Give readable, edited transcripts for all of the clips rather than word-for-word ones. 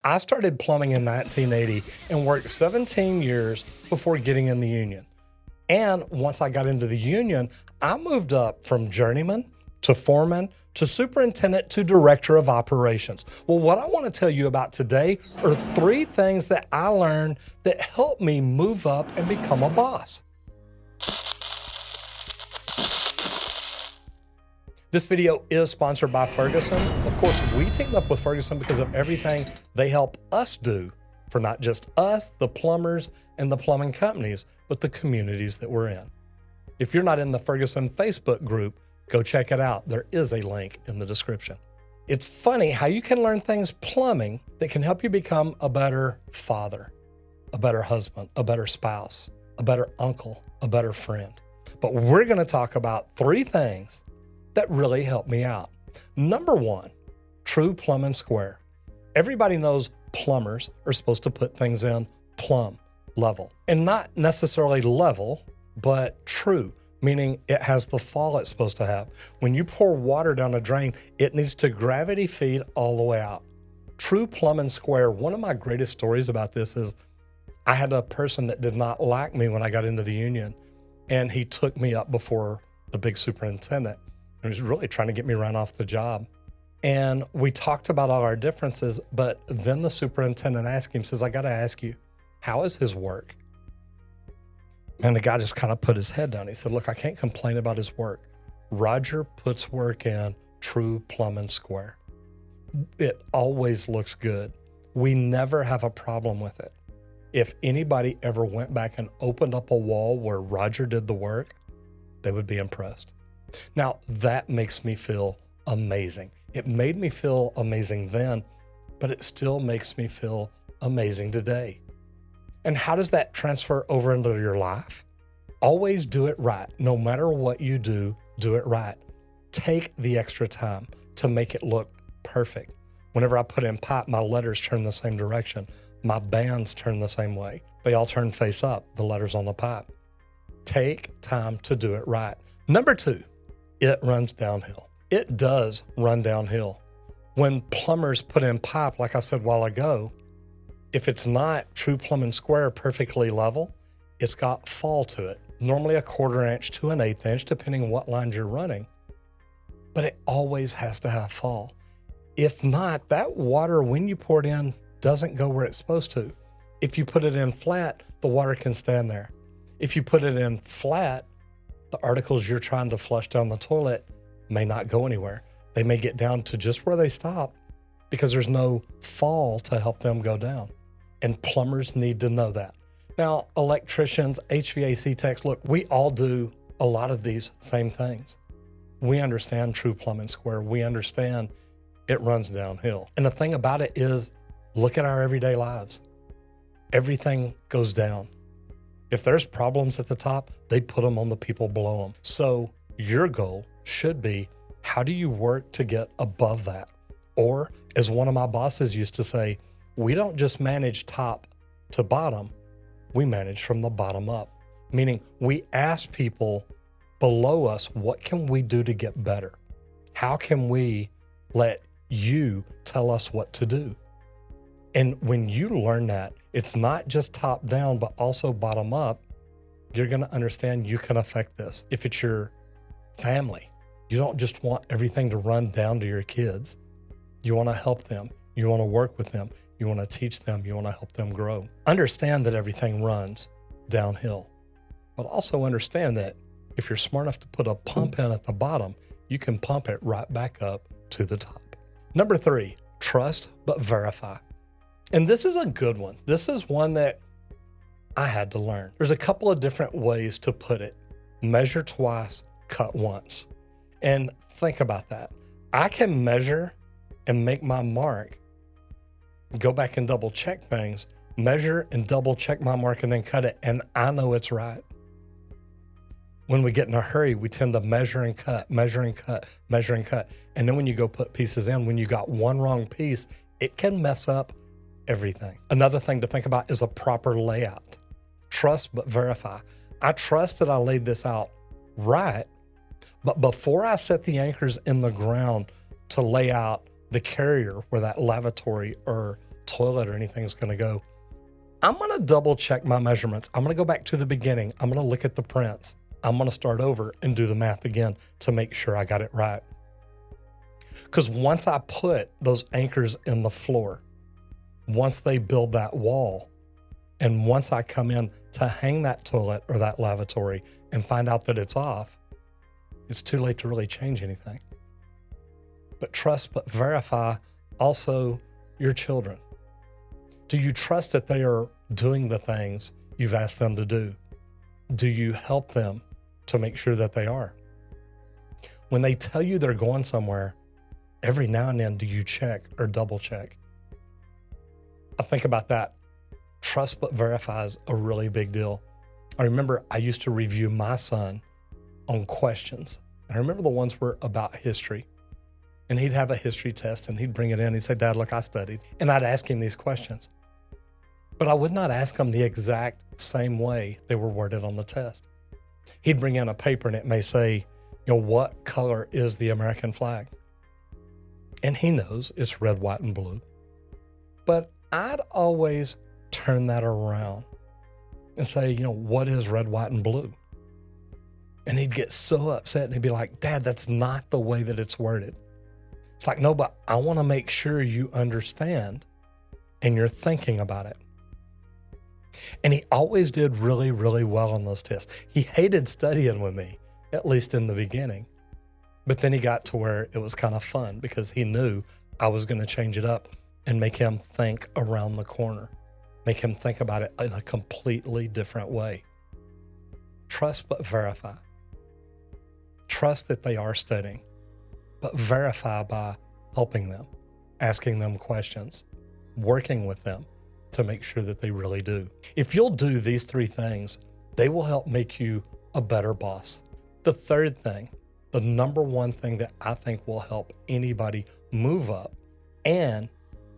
I started plumbing in 1980 and worked 17 years before getting in the union. And once I got into the union, I moved up from journeyman to foreman to superintendent to director of operations. Well, what I want to tell you about today are 3 things that I learned that helped me move up and become a boss. This video is sponsored by Ferguson. Of course, we teamed up with Ferguson because of everything they help us do for not just us, the plumbers and the plumbing companies, but the communities that we're in. If you're not in the Ferguson Facebook group, go check it out. There is a link in the description. It's funny how you can learn things plumbing that can help you become a better father, a better husband, a better spouse, a better uncle, a better friend. But we're going to talk about 3 things that really helped me out. Number 1, true plumb and square. Everybody knows plumbers are supposed to put things in plumb, level, and not necessarily level, but true, meaning it has the fall it's supposed to have. When you pour water down a drain, it needs to gravity feed all the way out. True plumb and square. One of my greatest stories about this is I had a person that did not like me when I got into the union, and he took me up before the big superintendent. He was really trying to get me run off the job. And we talked about all our differences, but then the superintendent asked him, says, I got to ask you, how is his work? And the guy just kind of put his head down. He said, look, I can't complain about his work. Roger puts work in true plumb and square. It always looks good. We never have a problem with it. If anybody ever went back and opened up a wall where Roger did the work, they would be impressed. Now, that makes me feel amazing. It made me feel amazing then, but it still makes me feel amazing today. And how does that transfer over into your life? Always do it right. No matter what you do it right. Take the extra time to make it look perfect. Whenever I put in pipe, my letters turn the same direction. My bands turn the same way. They all turn face up, the letters on the pipe. Take time to do it right. Number 2, it runs downhill. It does run downhill. When plumbers put in pipe, like I said a while ago, if it's not true plumb and square perfectly level, it's got fall to it. Normally a 1/4 inch to an 1/8 inch, depending on what lines you're running. But it always has to have fall. If not, that water, when you pour it in, doesn't go where it's supposed to. If you put it in flat, the water can stand there. If you put it in flat, the articles you're trying to flush down the toilet may not go anywhere. They may get down to just where they stop because there's no fall to help them go down. And plumbers need to know that. Now, electricians, HVAC techs, look, we all do a lot of these same things. We understand true plumb and square. We understand it runs downhill. And the thing about it is, look at our everyday lives. Everything goes down. If there's problems at the top, they put them on the people below them. So your goal should be, how do you work to get above that? Or as one of my bosses used to say, we don't just manage top to bottom, we manage from the bottom up. Meaning we ask people below us, what can we do to get better? How can we let you tell us what to do? And when you learn that, it's not just top down, but also bottom up, you're going to understand you can affect this. If it's your family, you don't just want everything to run down to your kids. You want to help them. You want to work with them. You want to teach them. You want to help them grow. Understand that everything runs downhill, but also understand that if you're smart enough to put a pump in at the bottom, you can pump it right back up to the top. Number 3, trust but verify. And this is a good one. This is one that I had to learn. There's a couple of different ways to put it. Measure twice, cut once. And think about that. I can measure and make my mark, go back and double check things, measure and double check my mark and then cut it. And I know it's right. When we get in a hurry, we tend to measure and cut, measure and cut, measure and cut. And then when you go put pieces in, when you got one wrong piece, it can mess up everything. Another thing to think about is a proper layout. Trust but verify. I trust that I laid this out right, but before I set the anchors in the ground to lay out the carrier where that lavatory or toilet or anything is going to go, I'm going to double check my measurements. I'm going to go back to the beginning. I'm going to look at the prints. I'm going to start over and do the math again to make sure I got it right. Because once I put those anchors in the floor, once they build that wall, and once I come in to hang that toilet or that lavatory and find out that it's off, it's too late to really change anything. But trust but verify also your children. Do you trust that they are doing the things you've asked them to do? Do you help them to make sure that they are? When they tell you they're going somewhere, every now and then, do you check or double check? I think about that. Trust but verify is a really big deal. I remember I used to review my son on questions. I remember the ones were about history. And he'd have a history test and he'd bring it in. He'd say, Dad, look, I studied. And I'd ask him these questions. But I would not ask him the exact same way they were worded on the test. He'd bring in a paper and it may say, what color is the American flag? And he knows it's red, white, and blue. But I'd always turn that around and say, what is red, white, and blue? And he'd get so upset and he'd be like, Dad, that's not the way that it's worded. It's like, no, but I want to make sure you understand and you're thinking about it. And he always did really, really well on those tests. He hated studying with me, at least in the beginning. But then he got to where it was kind of fun because he knew I was going to change it up and make him think around the corner, make him think about it in a completely different way. Trust but verify. Trust that they are studying, but verify by helping them, asking them questions, working with them to make sure that they really do. If you'll do these three things, they will help make you a better boss. The third thing, the number one thing that I think will help anybody move up and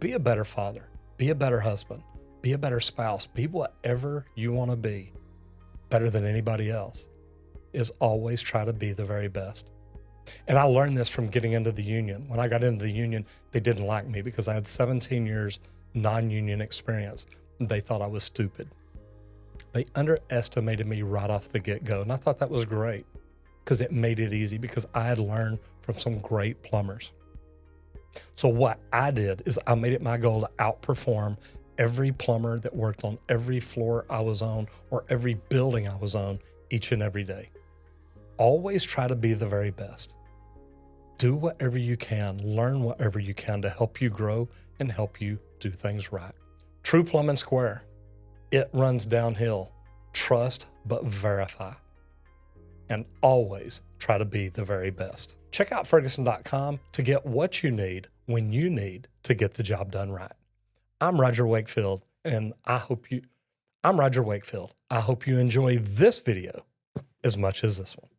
be a better father, be a better husband, be a better spouse, be whatever you want to be, better than anybody else, is always try to be the very best. And I learned this from getting into the union. When I got into the union, they didn't like me because I had 17 years non-union experience. They thought I was stupid. They underestimated me right off the get-go. And I thought that was great because it made it easy because I had learned from some great plumbers. So what I did is I made it my goal to outperform every plumber that worked on every floor I was on or every building I was on each and every day. Always try to be the very best. Do whatever you can, learn whatever you can to help you grow and help you do things right. True Plumbing Square. It runs downhill. Trust but verify. And always try to be the very best. Check out Ferguson.com to get what you need when you need to get the job done right. I'm Roger Wakefield, and I hope you enjoy this video as much as this one.